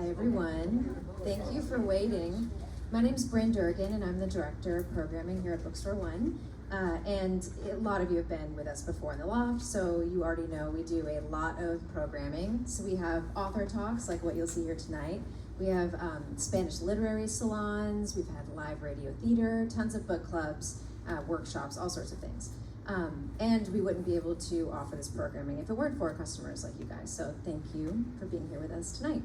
Hi everyone, thank you for waiting. My name's Bryn Durgan and I'm the Director of Programming here at Bookstore One. And a lot of you have been with us before in the loft, so you already know we do a lot of programming. So we have author talks like what you'll see here tonight. We have Spanish literary salons, we've had live radio theater, tons of book clubs, workshops, all sorts of things. And we wouldn't be able to offer this programming if it weren't for customers like you guys. So thank you for being here with us tonight.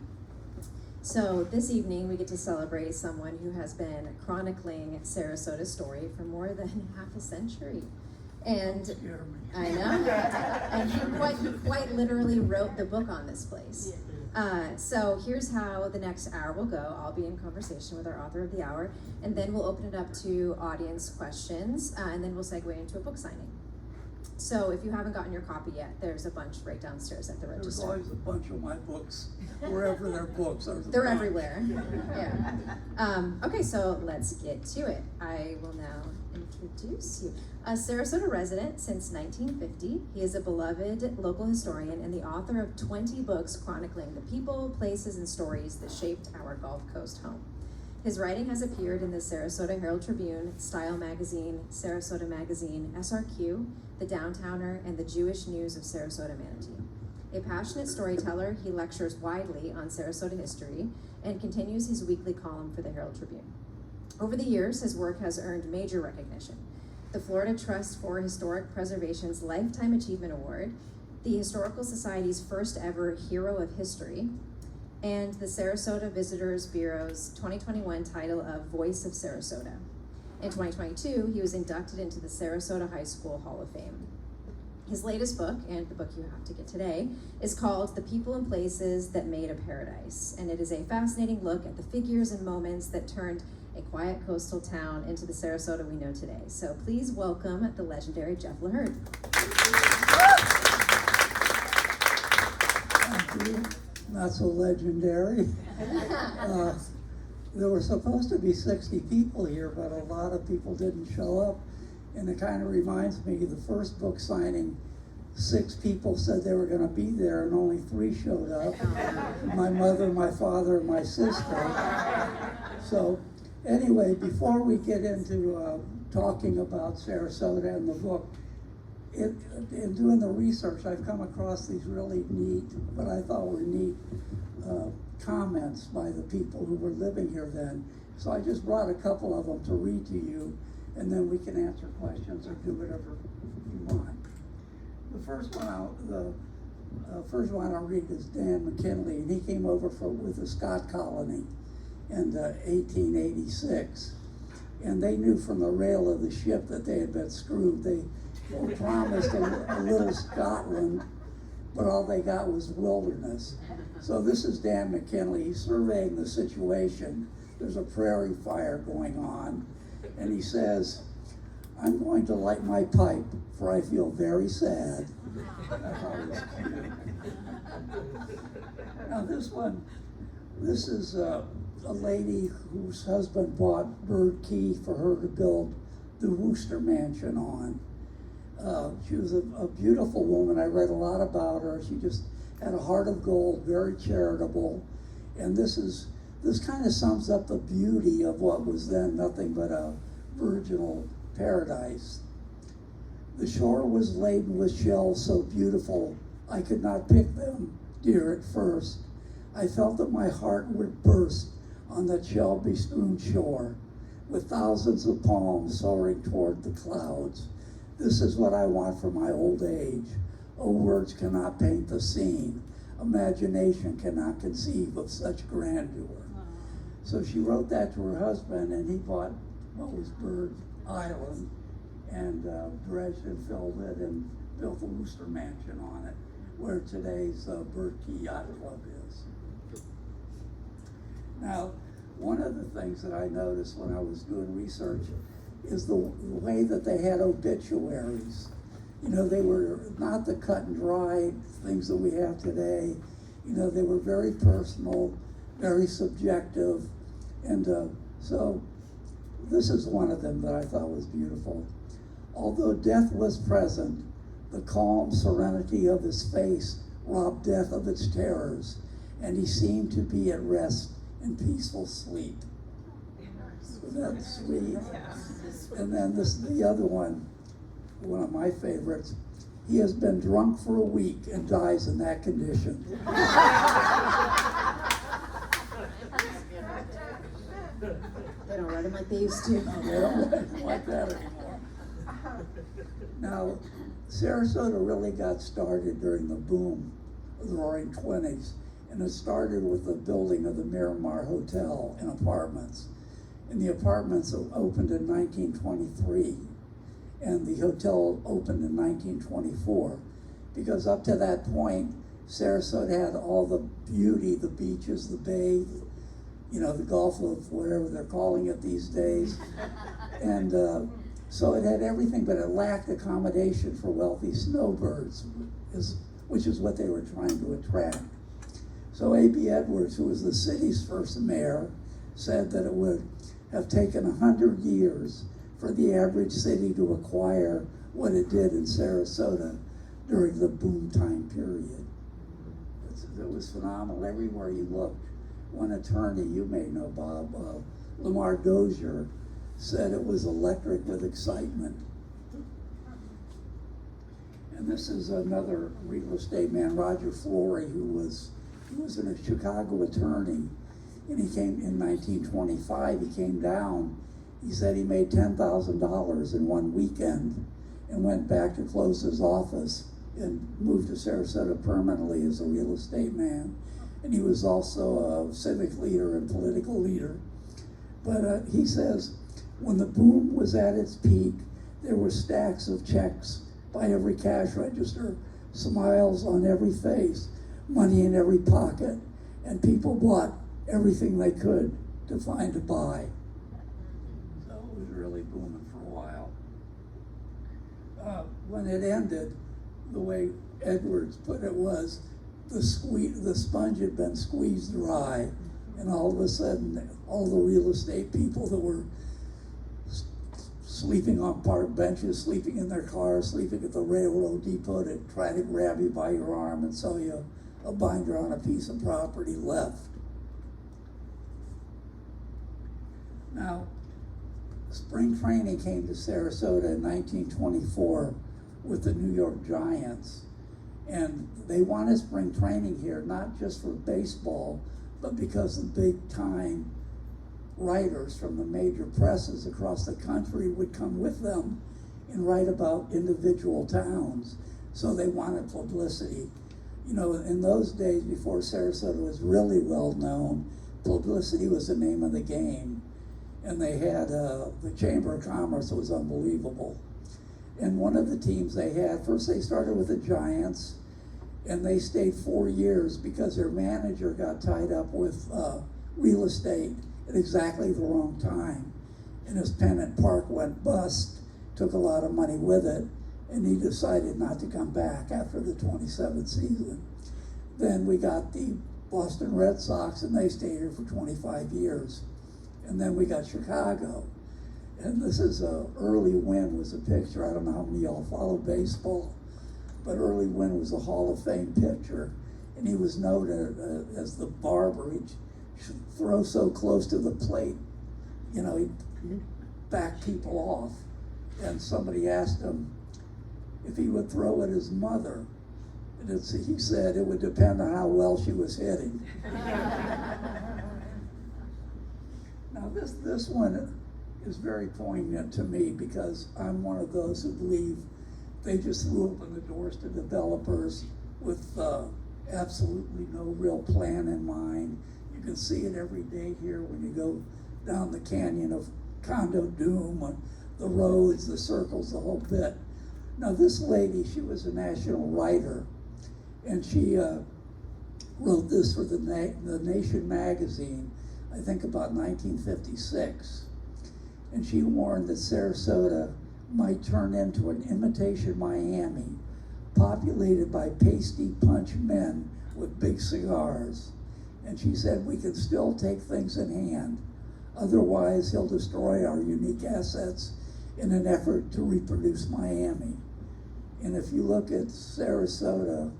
So this evening we get to celebrate someone who has been chronicling Sarasota's story for more than half a century. And I know, and he quite literally wrote the book on this place. So here's how the next hour will go. I'll be in conversation with our author of the hour, and then we'll open it up to audience questions, and then we'll segue into a book signing. So if you haven't gotten your copy yet, there's a bunch right downstairs at the register. There's always a bunch of my books, wherever there are books. They're everywhere, yeah. Okay, so let's get to it. I will now introduce you. A Sarasota resident since 1950, he is a beloved local historian and the author of 20 books chronicling the people, places, and stories that shaped our Gulf Coast home. His writing has appeared in the Sarasota Herald Tribune, Style Magazine, Sarasota Magazine, SRQ, The Downtowner, and the Jewish News of Sarasota Manatee. A passionate storyteller, he lectures widely on Sarasota history and continues his weekly column for the Herald Tribune. Over the years, his work has earned major recognition. The Florida Trust for Historic Preservation's Lifetime Achievement Award, the Historical Society's first ever Hero of History, and the Sarasota Visitors Bureau's 2021 title of Voice of Sarasota. In 2022, he was inducted into the Sarasota High School Hall of Fame. His latest book, and the book you have to get today, is called The People and Places That Made a Paradise, and it is a fascinating look at the figures and moments that turned a quiet coastal town into the Sarasota we know today. So please welcome the legendary Jeff LaHurd. Thank you. Not so legendary. There were supposed to be 60 people here, but a lot of people didn't show up. And it kind of reminds me of the first book signing, 6 people said they were going to be there and only 3 showed up. My mother, my father, and my sister. So anyway, before we get into talking about Sarasota and the book, in doing the research, I've come across these really neat, what I thought were neat comments by the people who were living here then. So I just brought a couple of them to read to you, and then we can answer questions or do whatever you want. The first one I'll read is Dan McKinley, and he came over with the Scott Colony in 1886. And they knew from the rail of the ship that they had been screwed. They were promised a little Scotland, but all they got was wilderness. So this is Dan McKinley. He's surveying the situation. There's a prairie fire going on, and he says, "I'm going to light my pipe, for I feel very sad." I thought it was cute. Now this is a lady whose husband bought Bird Key for her to build the Wooster Mansion on. She was a beautiful woman. I read a lot about her. She just had a heart of gold, very charitable. And this kind of sums up the beauty of what was then nothing but a virginal paradise. The shore was laden with shells so beautiful I could not pick them, dear, at first. I felt that my heart would burst on that shell-bestrewn shore, with thousands of palms soaring toward the clouds. This is what I want for my old age. Oh, words cannot paint the scene. Imagination cannot conceive of such grandeur. So she wrote that to her husband, and he bought what was Bird Island, and dredged and filled it and built the Wooster Mansion on it, where today's Bird Key Yacht Club is. Now, one of the things that I noticed when I was doing research is the way that they had obituaries. You know, they were not the cut and dry things that we have today. You know, they were very personal, very subjective. And so this is one of them that I thought was beautiful. Although death was present, the calm serenity of his face robbed death of its terrors, and he seemed to be at rest in peaceful sleep. That's sweet. And then the other one of my favorites, he has been drunk for a week and dies in that condition. They don't write them like they used to. No, they don't write them like that anymore. Now, Sarasota really got started during the boom of the Roaring '20s, and it started with the building of the Miramar Hotel and apartments. And the apartments opened in 1923, and the hotel opened in 1924, because up to that point, Sarasota had all the beauty, the beaches, the bay, you know, the Gulf of whatever they're calling it these days. And so it had everything, but it lacked accommodation for wealthy snowbirds, which is what they were trying to attract. So A.B. Edwards, who was the city's first mayor, said that it would have taken 100 years for the average city to acquire what it did in Sarasota during the boom time period. It was phenomenal everywhere you looked. One attorney, you may know Bob, Lamar Dozier, said it was electric with excitement. And this is another real estate man, Roger Flory, who was a Chicago attorney. And he came in 1925, he came down. He said he made $10,000 in one weekend and went back to close his office and moved to Sarasota permanently as a real estate man. And he was also a civic leader and political leader. But he says, when the boom was at its peak, there were stacks of checks by every cash register, smiles on every face, money in every pocket, and people bought everything they could to find to buy. So it was really booming for a while. When it ended, the way Edwards put it was, the sponge had been squeezed dry, and all of a sudden, all the real estate people that were sleeping on park benches, sleeping in their cars, sleeping at the railroad depot to try to grab you by your arm and sell you a binder on a piece of property left. Now, spring training came to Sarasota in 1924 with the New York Giants. And they wanted spring training here, not just for baseball, but because the big time writers from the major presses across the country would come with them and write about individual towns. So they wanted publicity. You know, in those days before Sarasota was really well known, publicity was the name of the game. And they had the Chamber of Commerce was unbelievable. And one of the teams they had, first they started with the Giants, and they stayed 4 years because their manager got tied up with real estate at exactly the wrong time. And his pennant park went bust, took a lot of money with it, and he decided not to come back after the 27th season. Then we got the Boston Red Sox, and they stayed here for 25 years. And then we got Chicago. And this is Early Wynn was a picture. I don't know how many of y'all follow baseball, but Early Wynn was a Hall of Fame pitcher, and he was known as the barber. He'd throw so close to the plate, you know, he'd back people off. And somebody asked him if he would throw at his mother, and he said it would depend on how well she was hitting. Now this one is very poignant to me because I'm one of those who believe they just threw open the doors to developers with absolutely no real plan in mind. You can see it every day here when you go down the canyon of Condo Doom, the roads, the circles, the whole bit. Now this lady, she was a national writer, and she wrote this for the Nation magazine, I think about 1956. And she warned that Sarasota might turn into an imitation Miami, populated by pasty punch men with big cigars. And she said, we can still take things in hand. Otherwise, he'll destroy our unique assets in an effort to reproduce Miami. And if you look at Sarasota,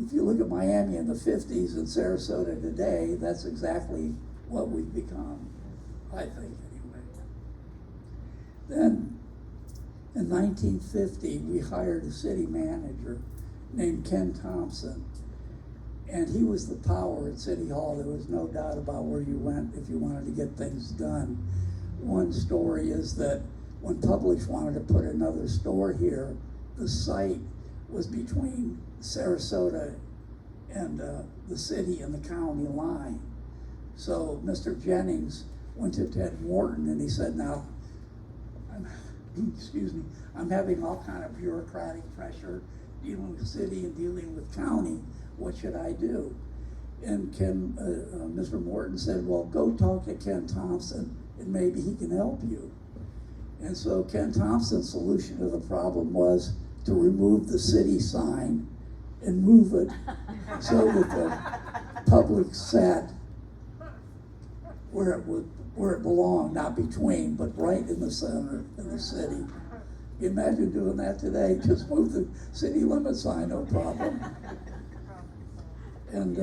if you look at Miami in the 50s and Sarasota today, that's exactly what we've become, I think, anyway. Then, in 1950, we hired a city manager named Ken Thompson, and he was the power at City Hall. There was no doubt about where you went if you wanted to get things done. One story is that when Publix wanted to put another store here, the site was between Sarasota and the city and the county line. So Mr. Jennings went to Ted Morton and he said, now, I'm having all kind of bureaucratic pressure, dealing with city and dealing with county. What should I do? And Mr. Morton said, well, go talk to Ken Thompson and maybe he can help you. And so Ken Thompson's solution to the problem was to remove the city sign and move it so that the public sat where it belonged, not between, but right in the center of the city. You imagine doing that today? Just move the city limit sign, no problem. And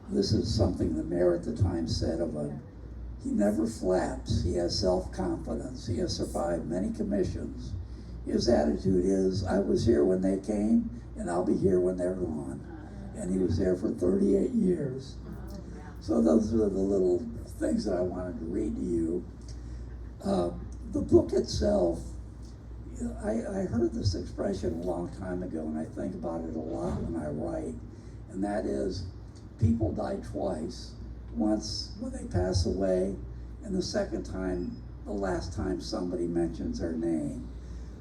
this is something the mayor at the time said of him. He never flaps. He has self-confidence. He has survived many commissions. His attitude is, I was here when they came, and I'll be here when they're gone. And he was there for 38 years. So those are the little things that I wanted to read to you. The book itself, I heard this expression a long time ago, and I think about it a lot when I write, and that is, people die twice. Once when they pass away, and the second time, the last time somebody mentions their name.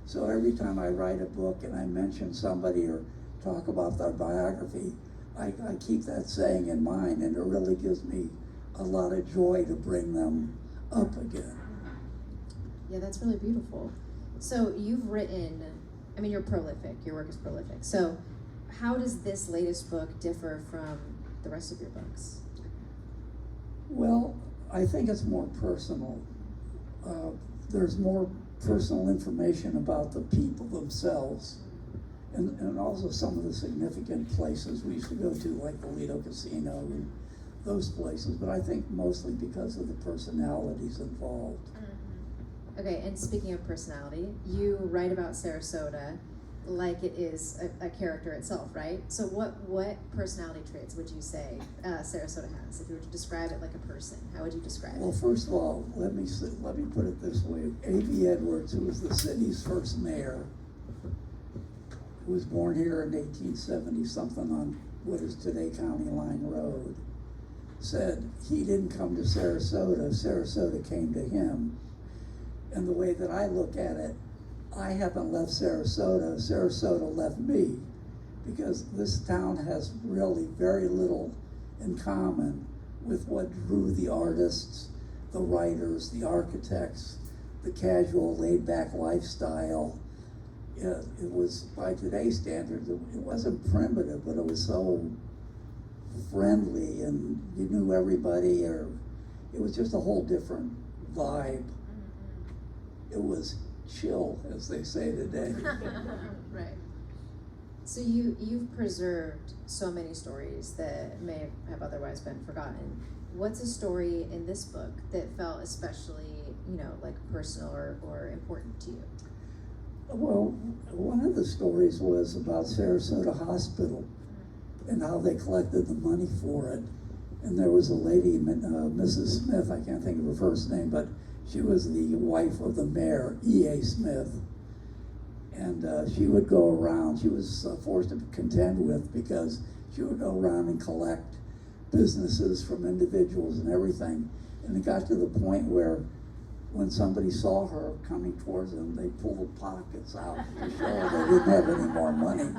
So every time I write a book and I mention somebody or talk about their biography, I keep that saying in mind, and it really gives me a lot of joy to bring them up again. Yeah, that's really beautiful. So you've written, I mean, you're prolific, your work is prolific. So how does this latest book differ from the rest of your books? Well, I think it's more personal. There's more personal information about the people themselves, and also some of the significant places we used to go to, like the Lido Casino and those places, but I think mostly because of the personalities involved. Okay, and speaking of personality, you write about Sarasota like it is a character itself, right? So what personality traits would you say Sarasota has? If you were to describe it like a person, how would you describe it? Well, first of all, let me put it this way. A.B. Edwards, who was the city's first mayor, who was born here in 1870-something on what is today County Line Road, said he didn't come to Sarasota, Sarasota came to him. And the way that I look at it, I haven't left Sarasota, Sarasota left me, because this town has really very little in common with what drew the artists, the writers, the architects, the casual, laid-back lifestyle. It was, by today's standards, it wasn't primitive, but it was so friendly, and you knew everybody, or it was just a whole different vibe. It was chill, as they say today. Right. So you've preserved so many stories that may have otherwise been forgotten. What's a story in this book that felt especially, like personal or important to you? Well, one of the stories was about Sarasota Hospital and how they collected the money for it. And there was a lady, Mrs. Smith, I can't think of her first name, but she was the wife of the mayor, E.A. Smith. And she would go around, she was forced to contend with, because she would go around and collect businesses from individuals and everything. And it got to the point where when somebody saw her coming towards them, they pulled the pockets out to show they didn't have any more money.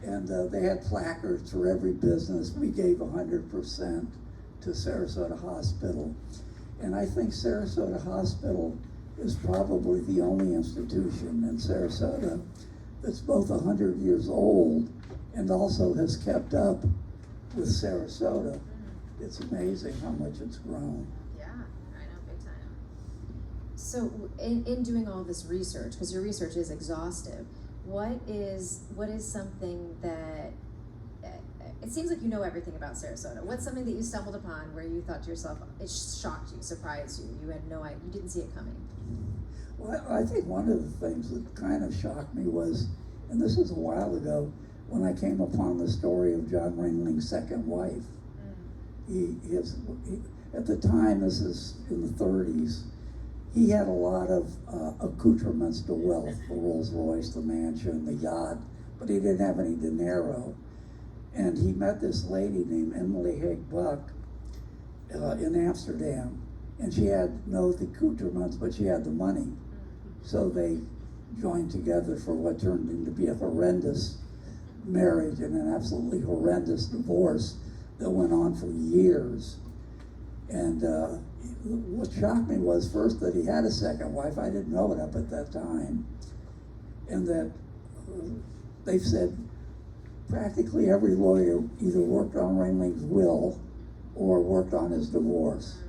And they had placards for every business. We gave 100% to Sarasota Hospital. And I think Sarasota Hospital is probably the only institution in Sarasota that's both 100 years old and also has kept up with Sarasota. It's amazing how much it's grown. Yeah, I know, big time. So in doing all this research, because your research is exhaustive, what is something that, it seems like you know everything about Sarasota. What's something that you stumbled upon where you thought to yourself, it shocked you, surprised you, you had no idea, you didn't see it coming? Well, I think one of the things that kind of shocked me was, and this was a while ago, when I came upon the story of John Ringling's second wife. At the time, this is in the 30s, he had a lot of accoutrements to wealth, the Rolls Royce, the mansion, the yacht, but he didn't have any dinero. And he met this lady named Emily Haig Buck in Amsterdam, and she had no accoutrements, but she had the money. So they joined together for what turned into be a horrendous marriage and an absolutely horrendous divorce that went on for years. And what shocked me was first that he had a second wife. I didn't know it up at that time. And that they've said practically every lawyer either worked on Ringling's will or worked on his divorce.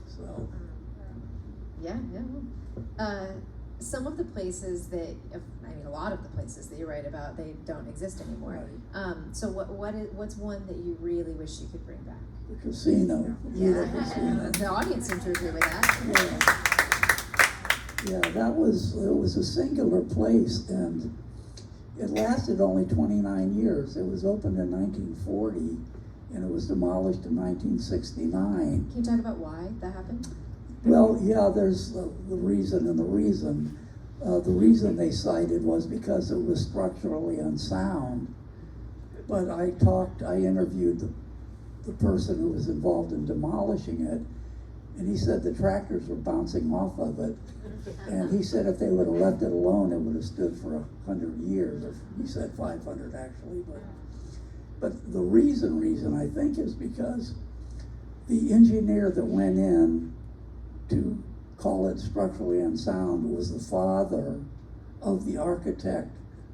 So. Yeah. Some of the places that, a lot of the places that you write about, they don't exist anymore. Right. So what's one that you really wish you could bring back? The casino. Yeah. The audience seemed to agree with that. Yeah, it was a singular place, and it lasted only 29 years. It was opened in 1940, and it was demolished in 1969. Can you talk about why that happened? Well, yeah, there's the reason, and the reason they cited was because it was structurally unsound. But I interviewed the person who was involved in demolishing it, and he said the tractors were bouncing off of it. And he said if they would have left it alone, it would have stood for 100 years, or he said 500 actually. But the reason I think is because the engineer that went in to call it structurally unsound was the father of the architect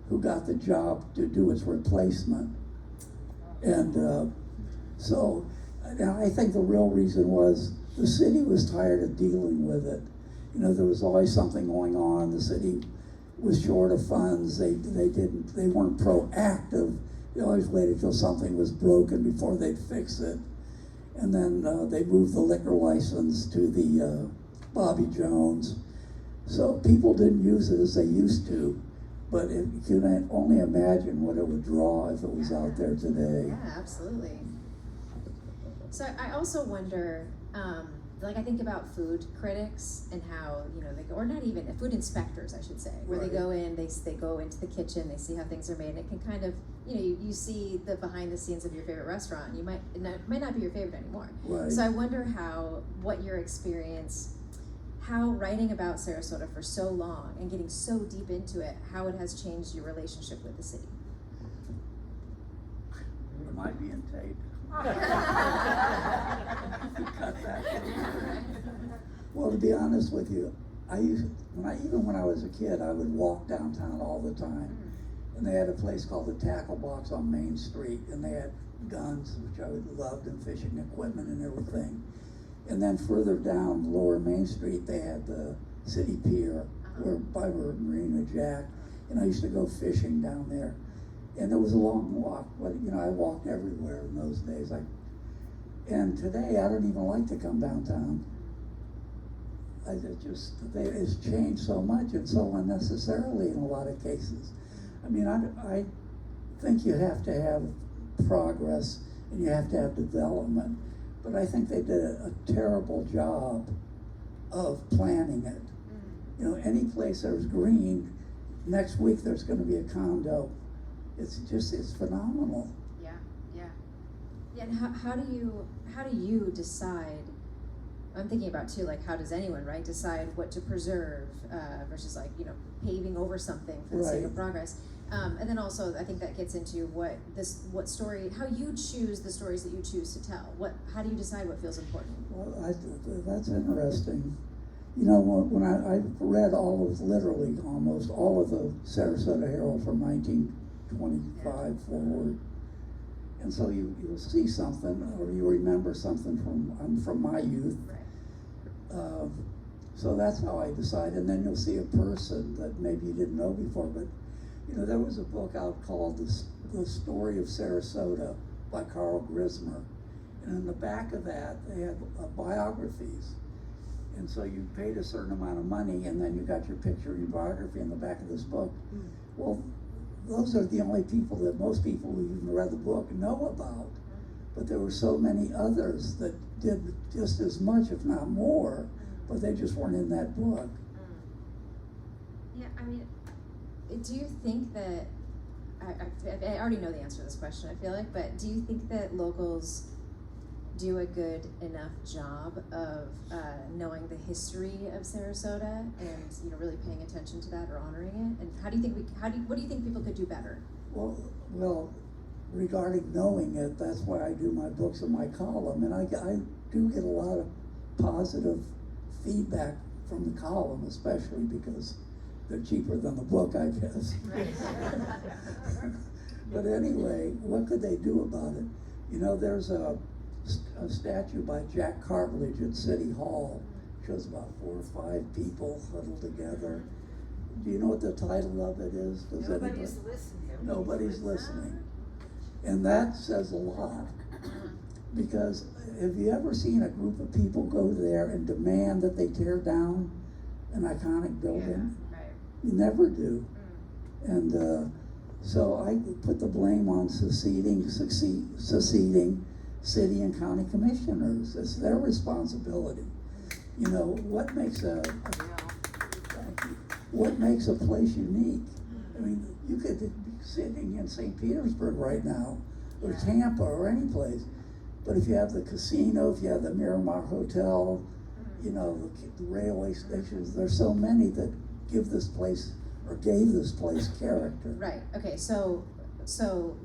who got the job to do its replacement. And so I think the real reason was the city was tired of dealing with it. You know, there was always something going on. The city was short of funds. They weren't proactive. They always waited till something was broken before they'd fix it. And then they moved the liquor license to the Bobby Jones. So people didn't use it as they used to, but you can only imagine what it would draw if it was out there today. Yeah, absolutely. So I also wonder, I think about food critics and how, they go, or not even, food inspectors, I should say, where Right. they go in, they go into the kitchen, they see how things are made, and it can kind of, you see the behind the scenes of your favorite restaurant, it might not be your favorite anymore. Right. So I wonder what your experience, how writing about Sarasota for so long and getting so deep into it, how it has changed your relationship with the city. Am I being taped? Cut that. Well, to be honest with you, even when I was a kid, I would walk downtown all the time. And they had a place called the Tackle Box on Main Street, and they had guns, which I loved, and fishing equipment and everything. And then further down Lower Main Street, they had the City Pier, where by Marina Jack, and I used to go fishing down there. And it was a long walk, but I walked everywhere in those days. And today I don't even like to come downtown. It's changed so much and so unnecessarily in a lot of cases. I think you have to have progress and you have to have development, but I think they did a terrible job of planning it. Any place there's green, next week there's going to be a condo. It's phenomenal. Yeah. And how do you decide? I'm thinking about too, how does anyone, right, decide what to preserve versus paving over something for the sake of progress? And then also, I think that gets into what story, how you choose the stories that you choose to tell. How do you decide what feels important? Well, that's interesting. When I read literally almost all of the Sarasota Herald from 1925 forward, and so you'll see something or you remember something from my youth. Right. So that's how I decide. And then you'll see a person that maybe you didn't know before. But, you know, there was a book out called The Story of Sarasota by Carl Grismer. And in the back of that, they had biographies. And so you paid a certain amount of money, and then you got your picture and your biography in the back of this book. Well, those are the only people that most people who even read the book know about. But there were so many others that did just as much, if not more, but they just weren't in that book. Yeah, I mean, do you think that, I already know the answer to this question, I feel like, but do you think that locals do a good enough job of knowing the history of Sarasota and, you know, really paying attention to that or honoring it? And what do you think people could do better? Well, regarding knowing it, that's why I do my books and my column, and I do get a lot of positive feedback from the column, especially because they're cheaper than the book, I guess. But anyway, what could they do about it? You know, there's a statue by Jack Cartledge at City Hall. Shows about 4 or 5 people huddled together. Do you know what the title of it is? Nobody's listening. Nobody's listening. And that says a lot. Because have you ever seen a group of people go there and demand that they tear down an iconic building? Yeah, right. You never do. And so I put the blame on seceding city and county commissioners. It's their responsibility. You know, what makes a place unique? I mean, you could be sitting in St. Petersburg right now, or Tampa, or any place. But if you have the casino, if you have the Miramar Hotel, you know, the railway stations, there's so many that give this place, or gave this place, character. Right, okay, so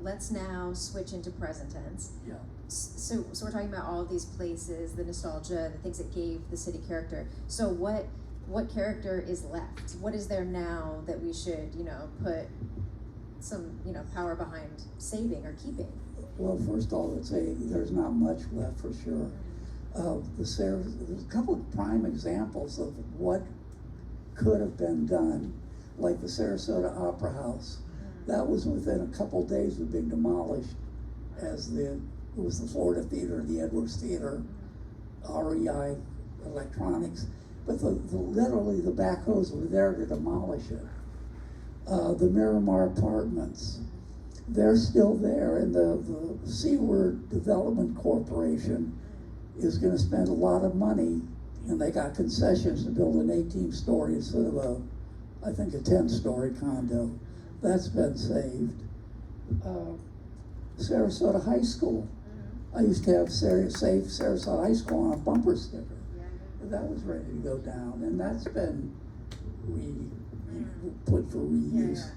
let's now switch into present tense. Yeah. So we're talking about all of these places, the nostalgia, the things that gave the city character. So what character is left? What is there now that we should, you know, put some, you know, power behind saving or keeping? Well, first of all, let's say there's not much left for sure. There's a couple of prime examples of what could have been done, like the Sarasota Opera House. That was within a couple of days of being demolished, as it was the Florida Theater, the Edwards Theater, REI Electronics. But literally the backhoes were there to demolish it. The Miramar Apartments, they're still there, and the Seaward Development Corporation is going to spend a lot of money, and they got concessions to build an 18-story instead of I think a 10-story condo. That's been saved. Sarasota High School. I used to have Save Sarasota High School on a bumper sticker. That was ready to go down, and that's been put for reuse.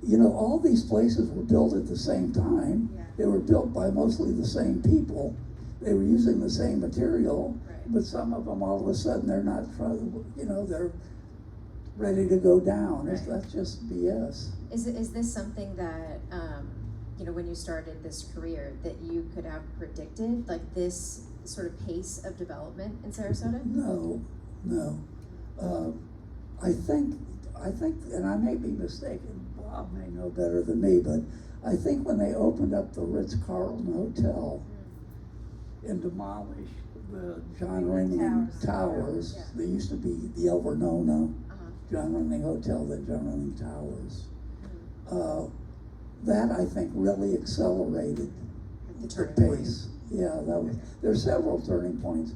You know, all these places were built at the same time. They were built by mostly the same people. They were using the same material, but some of them all of a sudden they're not, you know, they're ready to go down. Right. That's just BS. Is this something that, you know, when you started this career, that you could have predicted, like this sort of pace of development in Sarasota? No. I think, and I may be mistaken, Bob may know better than me, but I think when they opened up the Ritz-Carlton Hotel and demolished the John Ringling Towers, they used to be the El Vernona, John Ringling Hotel, then John Ringling Towers. That I think really accelerated the pace. Yeah, there's several turning points.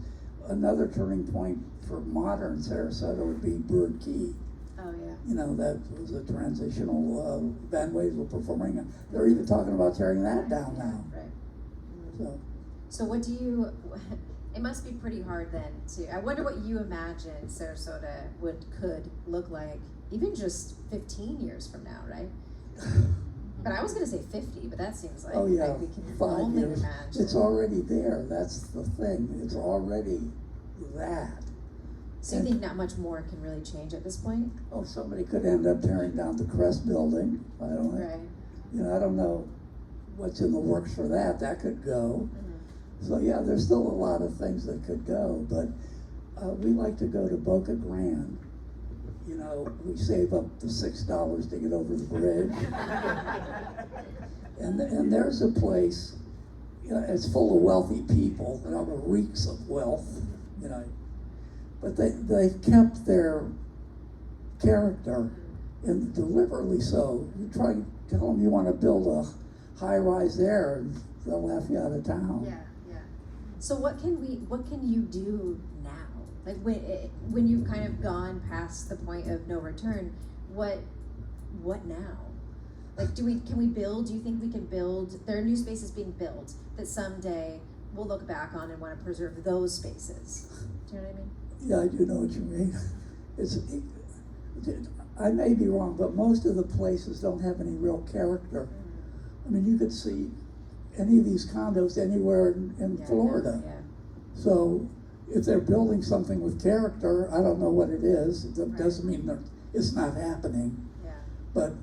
Another turning point for modern Sarasota would be Bird Key. Oh yeah. You know, that was a transitional, bandways were performing. They're even talking about tearing that down now. Right. So what do you, it must be pretty hard then to, I wonder what you imagine Sarasota could look like even just 15 years from now, right? But I was going to say 50, but that seems like, we can 5 only years. imagine. It's already there. That's the thing. It's already that. So you think not much more can really change at this point? Oh, somebody could end up tearing down the Crest building. I don't know. Right. You know, I don't know what's in the works for that. That could go. So yeah, there's still a lot of things that could go, but we like to go to Boca Grande. You know, we save up the $6 to get over the bridge. And there's a place, you know, it's full of wealthy people, you know, the reeks of wealth, you know. But they've kept their character, and deliberately so. You try to tell them you want to build a high rise there, and they'll laugh you out of town. Yeah, yeah. So what can you do now? Like when you've kind of gone past the point of no return, what now? Like can we build? Do you think we can build? There are new spaces being built that someday we'll look back on and want to preserve those spaces. Do you know what I mean? Yeah, I do know what you mean. I may be wrong, but most of the places don't have any real character. I mean, you could see any of these condos anywhere in Florida. Yeah. So if they're building something with character, I don't know what it is. It doesn't mean it's not happening. Yeah. But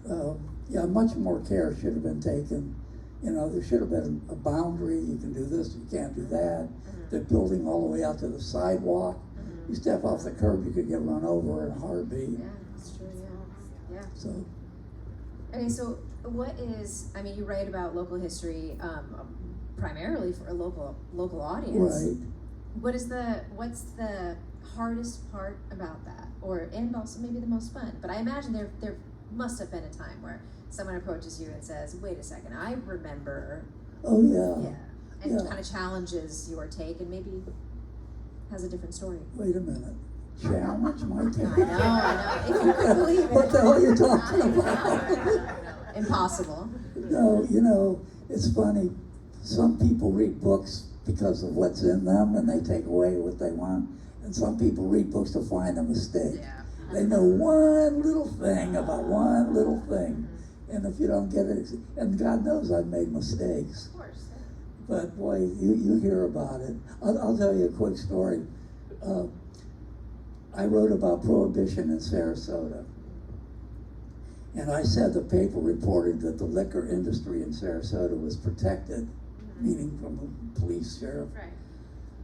yeah, much more care should have been taken. You know, there should have been a boundary. You can do this, you can't do that. They're building all the way out to the sidewalk. You step off the curb, you could get run over in a heartbeat. Yeah, that's true. Yeah. Yeah. So. Okay, so what is? I mean, you write about local history primarily for a local audience. Right. What's the hardest part about that, and also maybe the most fun? But I imagine there must have been a time where someone approaches you and says, "Wait a second, I remember." Oh yeah. Yeah, and kind of challenges your take, and maybe has a different story. Wait a minute. Challenge my take? I know. If you could believe it. What the hell are you talking about? Impossible. No, you know, it's funny. Some people read books because of what's in them, and they take away what they want. And some people read books to find a mistake. Yeah. They know one little thing about one little thing. And if you don't get it, and God knows I've made mistakes. Of course. But boy, you hear about it. I'll tell you a quick story. I wrote about prohibition in Sarasota. And I said the paper reported that the liquor industry in Sarasota was protected, meaning from the police, sheriff. Right.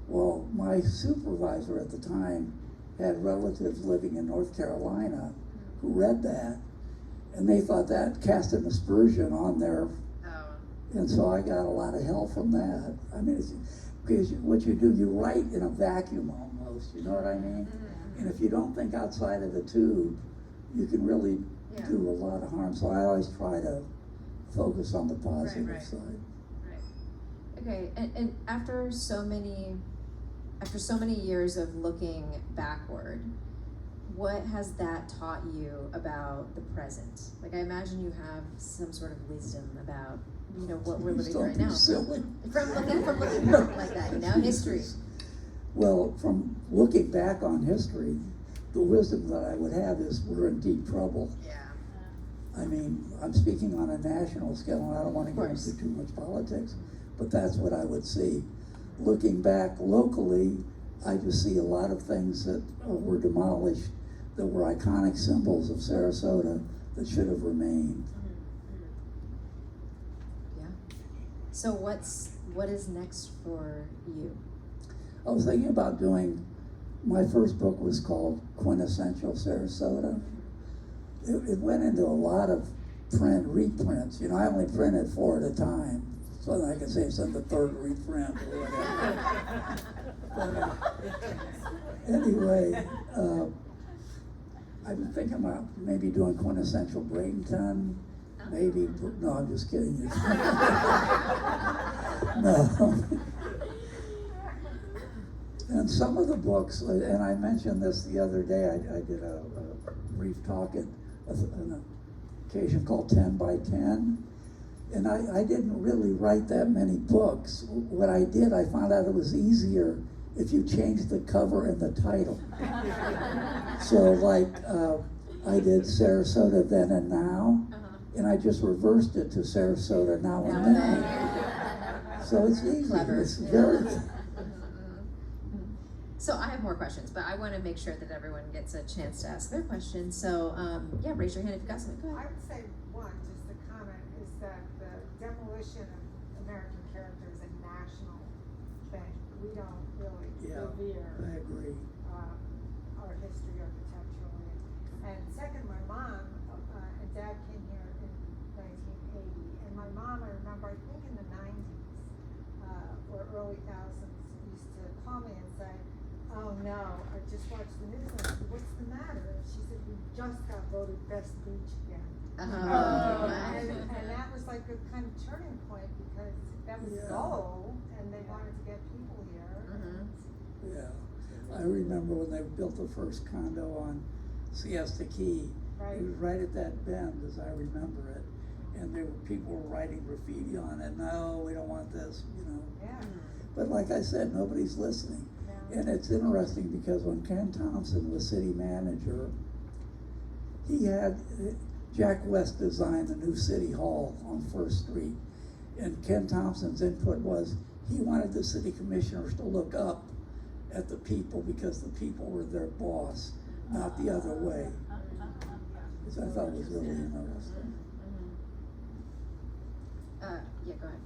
Well, my supervisor at the time had relatives living in North Carolina who read that, and they thought that cast an aspersion on their. And so I got a lot of help from that. I mean, because what you do, you write in a vacuum almost, you know what I mean? And if you don't think outside of the tube, you can really do a lot of harm. So I always try to focus on the positive side. Right. Okay, and after so many years of looking backward, what has that taught you about the present? Like, I imagine you have some sort of wisdom about, you know, what we're living right now. Silly. From looking back like that, you know, history. Well, from looking back on history, the wisdom that I would have is we're in deep trouble. Yeah. I mean, I'm speaking on a national scale, and I don't want to get into too much politics, but that's what I would see. Looking back locally, I just see a lot of things that were demolished that were iconic symbols of Sarasota that should have remained. Yeah. So what is next for you? I was thinking about doing, my first book was called Quintessential Sarasota. It went into a lot of reprints. You know, I only printed 4 at a time, so I could say it's in the 3rd reprint or whatever. But, anyway, I've been thinking about maybe doing Quintessential Bradenton. Maybe, no, I'm just kidding. No. And some of the books, and I mentioned this the other day, I did a brief talk at an occasion called 10 by 10. And I didn't really write that many books. What I did, I found out it was easier if you changed the cover and the title. So like, I did Sarasota Then and Now, and I just reversed it to Sarasota Now and Then. So it's easy. Clever. It's very... So I have more questions, but I want to make sure that everyone gets a chance to ask their questions. So yeah, raise your hand if you've got something. Go ahead. I would say one, just a comment, is that the demolition of American character is a national thing. We don't really revere I agree. history architecturally. And second, my mom and dad came here in 1980, and my mom, I remember, I think in the 90s or early thousands, used to call me and say, "Oh no, I just watched the news. I said, what's the matter?" And she said, "We just got voted best beach again." And that was like a kind of turning point, because that was the goal, and they wanted to get people here. Yeah, I remember when they built the first condo on Siesta Key. Right. It was right at that bend, as I remember it, and there were people were writing graffiti on it. No, we don't want this, you know. Yeah. But like I said, nobody's listening. Yeah. And it's interesting because when Ken Thompson was city manager, he had Jack West designed the new city hall on First Street. And Ken Thompson's input was he wanted the city commissioners to look up at the people because the people were their boss, not the other way. Which I thought was really interesting. Yeah, go ahead.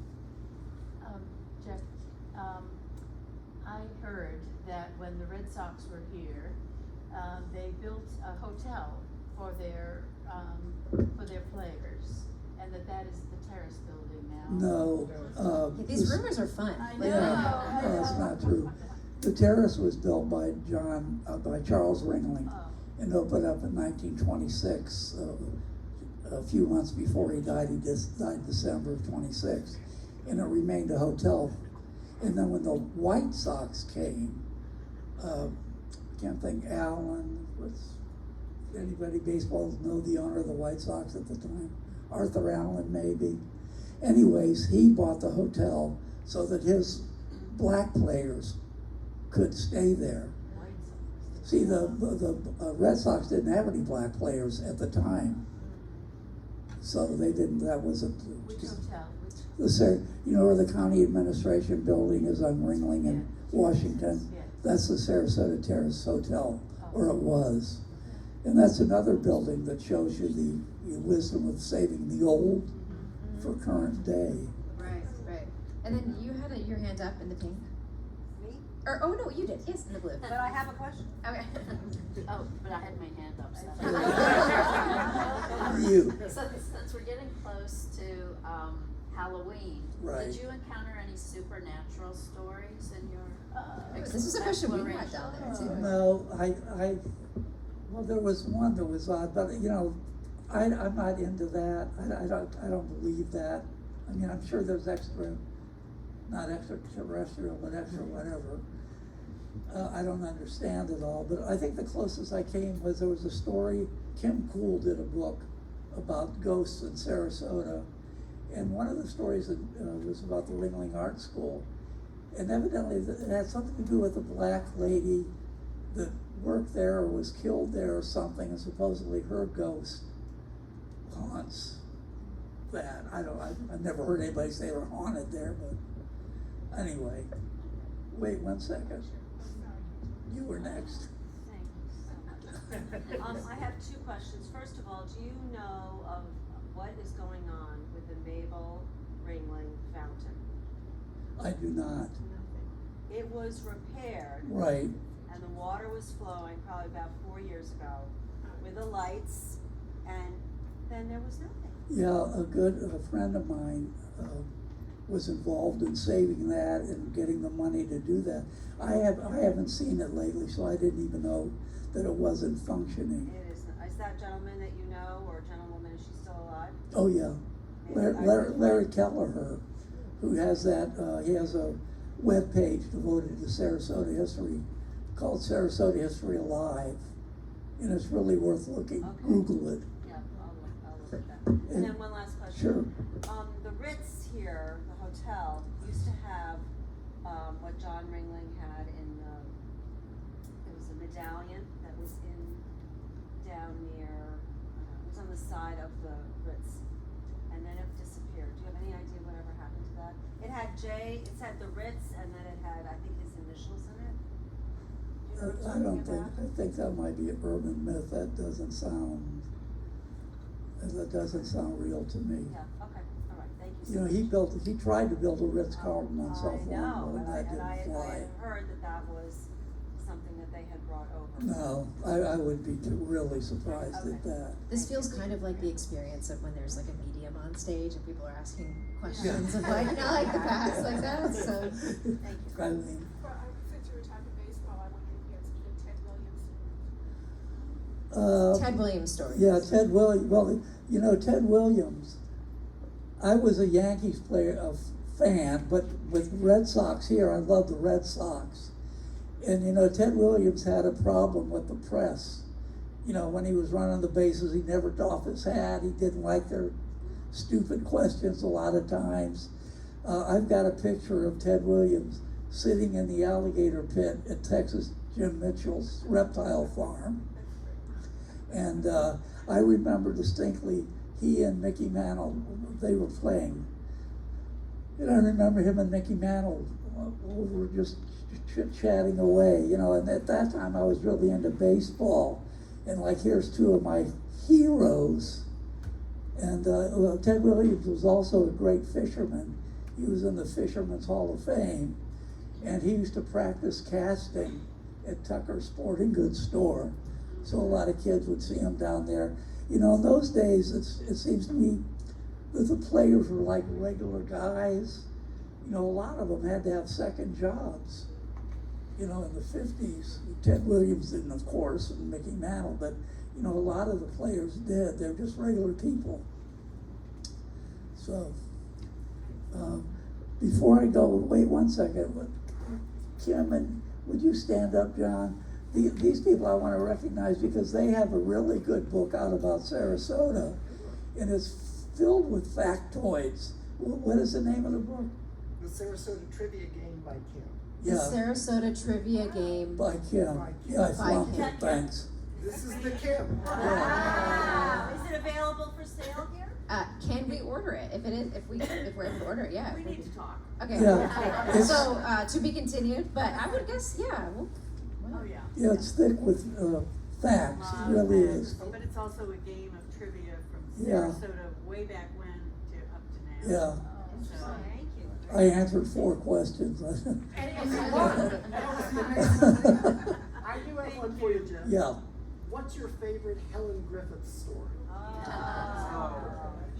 Jeff, I heard that when the Red Sox were here, they built a hotel for their players, and that is the Terrace building now. No. These rumors are fun. I Like, know. That's not true. The Terrace was built by by Charles Ringling, and opened up in 1926. A few months before he died, died December of 26, and it remained a hotel. And then when the White Sox came, I can't think, Allen, anybody baseball know the owner of the White Sox at the time? Arthur Allen, maybe. Anyways, he bought the hotel so that his black players could stay there. See, the Red Sox didn't have any black players at the time, so they didn't. That wasn't. Which hotel? You know where the county administration building is on Ringling in Washington? Yes. That's the Sarasota Terrace Hotel, or it was. And that's another building that shows you the wisdom of saving the old for current day. Right. And then you had your hand up in the pink. Me? Or, oh no, you did. Yes, in the blue. But I have a question. Okay. Oh, but I had my hand up, so. You. So since we're getting close to Halloween, Right. did you encounter any supernatural stories in your This is a question we had exploration? down there too. No, well, there was one that was odd, but you know, I'm not into that. I don't believe that. I mean, I'm sure there's not extraterrestrial, but extra whatever. I don't understand it all, but I think the closest I came was there was a story. Kim Kuhl did a book about ghosts in Sarasota, and one of the stories was about the Ringling Art School, and evidently it had something to do with a black lady that worked there or was killed there or something, and supposedly her ghost haunts that. I've never heard anybody say they're haunted there, but anyway. Wait 1 second. You were next. I have two questions. First of all, do you know of what is going on with the Mabel Ringling fountain? I do not. It was repaired Right. and the water was flowing probably about 4 years ago with the lights, and then there was nothing. Yeah, a friend of mine was involved in saving that and getting the money to do that. I haven't seen it lately, so I didn't even know that it wasn't functioning. It is that gentleman that you know, or gentlewoman, is she still alive? Oh yeah, Larry Kelleher, who has that. He has a web page devoted to Sarasota history called Sarasota History Alive, and it's really worth looking. Okay. Google it. Yeah, I'll look at that. And then one last question. Sure. The Ritz here, the hotel, used to have what John Ringling had in it was a medallion that was down near, it was on the side of the Ritz, and then it disappeared. Do you have any idea whatever happened to that? It had the Ritz, and then it had, I think, his initials in it. Do you know what I'm talking about? I think that might be an urban myth. That doesn't sound real to me. Yeah, okay, all right, thank you so You know, much. he tried to build a Ritz-Carlton on South I know, Longbow, and that I didn't had fly. heard that was something something that they had brought over. No, I would be really surprised at that. This feels kind of like the experience of when there's like a medium on stage and people are asking questions of like, like the past, like that, so. Thank you. I mean, Well, since you were talking baseball, I wonder if you guys did Ted Williams. Ted Williams story. Yeah, Ted Williams. Well, you know, Ted Williams. I was a Yankees player, a fan, but with Red Sox here, I love the Red Sox. And you know, Ted Williams had a problem with the press. You know, when he was running the bases, he never doffed his hat. He didn't like their stupid questions a lot of times. I've got a picture of Ted Williams sitting in the alligator pit at Texas Jim Mitchell's reptile farm. And I remember distinctly he and Mickey Mantle, they were playing. And I remember him and Mickey Mantle were just chit-chatting away, you know, and at that time I was really into baseball. And like, here's two of my heroes. And Ted Williams was also a great fisherman. He was in the Fisherman's Hall of Fame. And he used to practice casting at Tucker's Sporting Goods store. So a lot of kids would see him down there. You know, in those days, it seems to me that the players were like regular guys. You know, a lot of them had to have second jobs. You know, in the 50s, Ted Williams didn't, of course, and Mickey Mantle, but, you know, a lot of the players did. They're just regular people. So, before I go, wait one second. Kim, and would you stand up, John? These people I want to recognize because they have a really good book out about Sarasota, and it's filled with factoids. What is the name of the book? The Sarasota Trivia Game by Kim. The Sarasota Trivia Game. By Kim. Yeah, I found it, thanks. This is the Kim. Wow. Is it available for sale here? Can we order it? If we're able to order it, yeah. We need to talk. Okay. Yeah. So, to be continued, but I would guess, yeah, well, Oh, yeah. Yeah, it's thick with facts, it really is. But it's also a game of trivia from Yeah. Sarasota way back when to up to now. Yeah, So, Thank you. I answered 4 questions. I do have one for you, Jeff. Yeah, What's your favorite Helen Griffith story?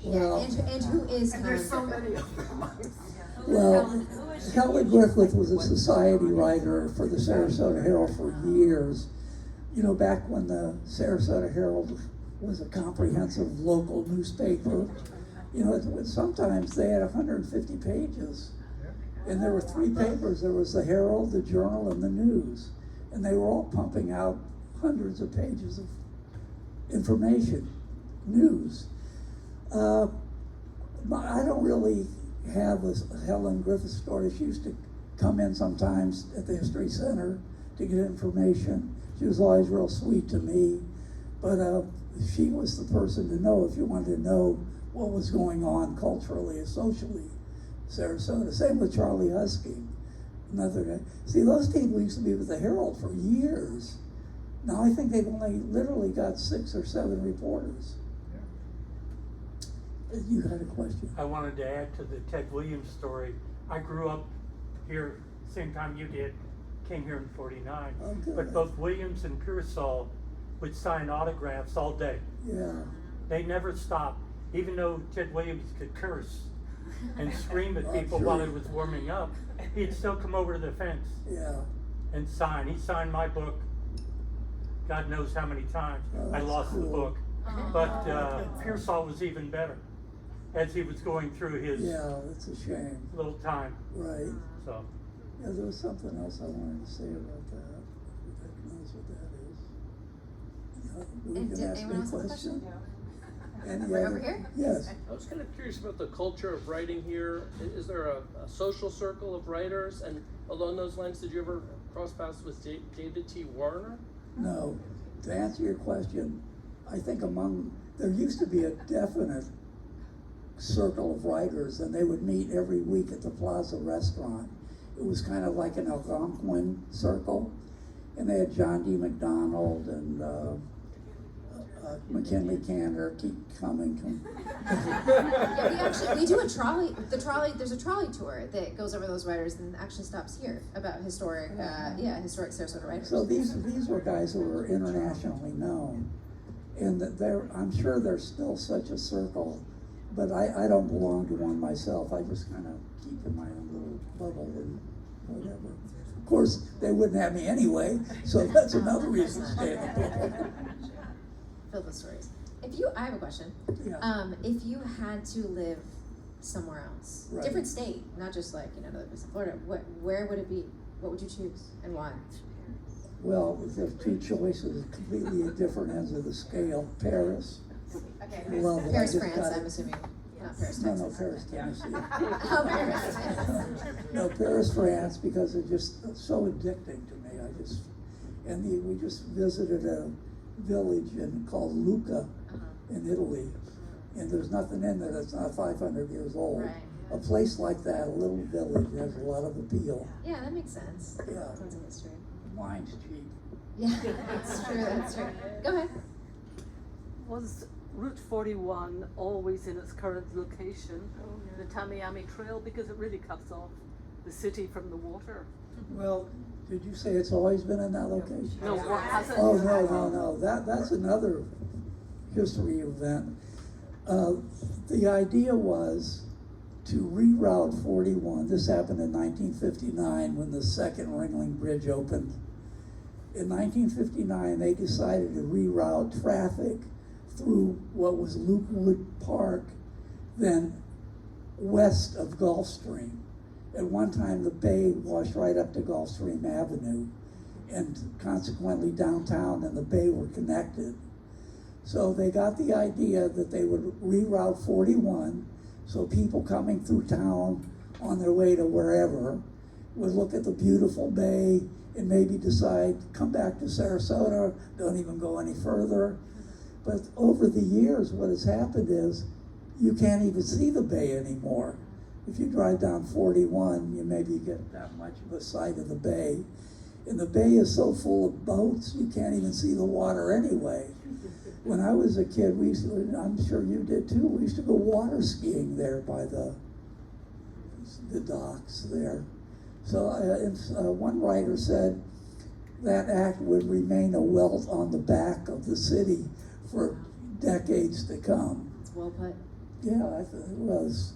yeah, well, and who is And there's so Helen? many of them. well, Helen Griffith was a society writer for the Sarasota Herald for years. You know, back when the Sarasota Herald was a comprehensive local newspaper, you know, sometimes they had 150 pages. And there were 3 papers. There was the Herald, the Journal, and the News. And they were all pumping out hundreds of pages of information, news. I don't really have a Helen Griffith story. She used to come in sometimes at the History Center to get information. She was always real sweet to me. But she was the person to know if you wanted to know what was going on culturally and socially. Sarasota. Same with Charlie Husky, another guy. See, those people used to be with the Herald for years. Now I think they've only literally got 6 or 7 reporters. You had a question? I wanted to add to the Ted Williams story. I grew up here same time you did, came here in '49. Oh, good. But both Williams and Pearsall would sign autographs all day. Yeah. They never stopped, even though Ted Williams could curse and scream at Oh, people sure. while he was warming up. He'd still come over to the fence Yeah. and sign. He signed my book, God knows how many times. Oh, I that's lost the cool. book. But Pearsall was even better as he was going through his Yeah, that's a shame. little time. Right. So Yeah, there was something else I wanted to say about that. Who knows what that is? We And can did ask anyone me a else have a question? question? Any Right other- over here? Yes. I was kind of curious about the culture of writing here. Is there a social circle of writers? And along those lines, did you ever cross paths with David T. Warner? No. To answer your question, I think there used to be a definite circle of writers, and they would meet every week at the Plaza Restaurant. It was kind of like an Algonquin circle, and they had John D. McDonald and McKinley Cantor, keep coming. Yeah, we do a trolley, there's a trolley tour that goes over those writers and actually stops here about historic Sarasota writers. So these were guys who were internationally known, and that I'm sure there's still such a circle, but I don't belong to one myself. I just kind of keep in my own little bubble and whatever. Of course, they wouldn't have me anyway, so that's another reason to stay in the bubble. Filled with stories. I have a question. Yeah. If you had to live somewhere else, Right. different state, not just like another place in Florida, where would it be? What would you choose and why? Well, there's two choices, completely at different ends of the scale. Paris. Okay. Love it. I Paris, just France, got it. I'm assuming. Not Paris, No, Texas. Paris, Tennessee. Oh, Paris. No, Paris, France, because it's just so addicting to me. We just visited a village called Lucca in Italy, and there's nothing in there that's not 500 years old. Right. A place like that, a little village, has a lot of appeal. Yeah, that makes sense. Yeah. Tons of history. Wine's cheap. Yeah, that's true. Go ahead. Was Route 41 always in its current location, the Tamiami Trail, because it really cuts off the city from the water? Well, did you say it's always been in that location? No, what has it? Oh, no. That's another history event. The idea was to reroute 41. This happened in 1959 when the second Ringling Bridge opened. In 1959, they decided to reroute traffic through what was Lukewood Park, then west of Gulfstream. At one time, the bay washed right up to Gulfstream Avenue, and consequently downtown and the bay were connected. So they got the idea that they would reroute 41, so people coming through town on their way to wherever would look at the beautiful bay and maybe decide, come back to Sarasota, don't even go any further. But over the years, what has happened is you can't even see the bay anymore. If you drive down 41, you maybe get that much of a sight of the bay. And the bay is so full of boats, you can't even see the water anyway. When I was a kid, I'm sure you did too, we used to go water skiing there by the docks there. So one writer said that act would remain a welt on the back of the city for decades to come. It's well put. Yeah, I thought it was,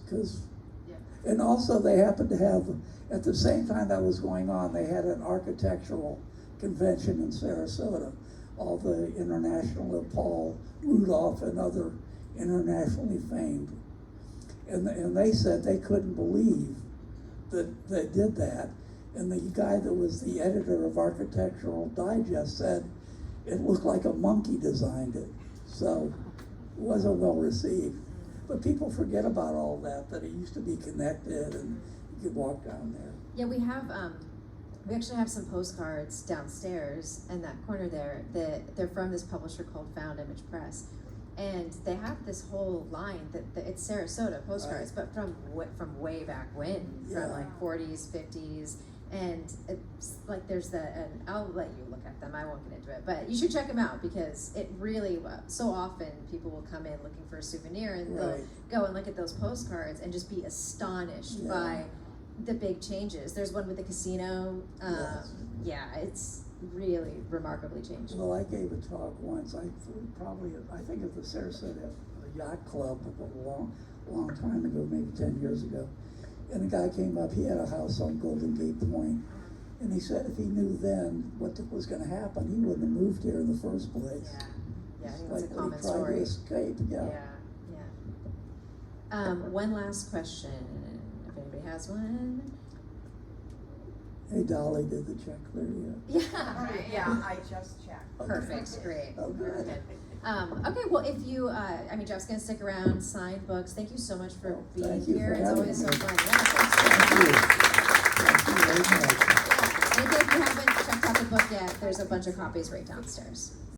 and also they happened to have, at the same time that was going on, they had an architectural convention in Sarasota. All the international, Paul Rudolph and other internationally famed. And they said they couldn't believe that they did that. And the guy that was the editor of Architectural Digest said it looked like a monkey designed it. So it wasn't well received. But people forget about all that it used to be connected and you could walk down there. Yeah, we actually have some postcards downstairs in that corner there that they're from this publisher called Found Image Press. And they have this whole line that it's Sarasota postcards, Right. but from way back when, from like 40s, 50s. And it's like there's and I'll let you look at them, I won't get into it, but you should check them out because it really, so often people will come in looking for a souvenir and Right. they'll go and look at those postcards and just be astonished by the big changes. There's one with the casino, yeah, it's really remarkably changed. Well, I gave a talk once, I think of the Sarasota Yacht Club a long time ago, maybe 10 years ago. And a guy came up, he had a house on Golden Gate Point, and he said if he knew then what was going to happen, he wouldn't have moved here in the first place. Yeah, I think Like that's a when he common tried story. to escape, One last question, if anybody has one. Hey, Dolly, did the check clear yet? Yeah. I just checked. Perfect, great. Oh, good. Okay, well, if you, Jeff's gonna stick around, sign books. Thank you so much for being thank you here. for It's having always so me. fun. Thank you. Thank you very much. And if you haven't checked out the book yet, there's a bunch of copies right downstairs.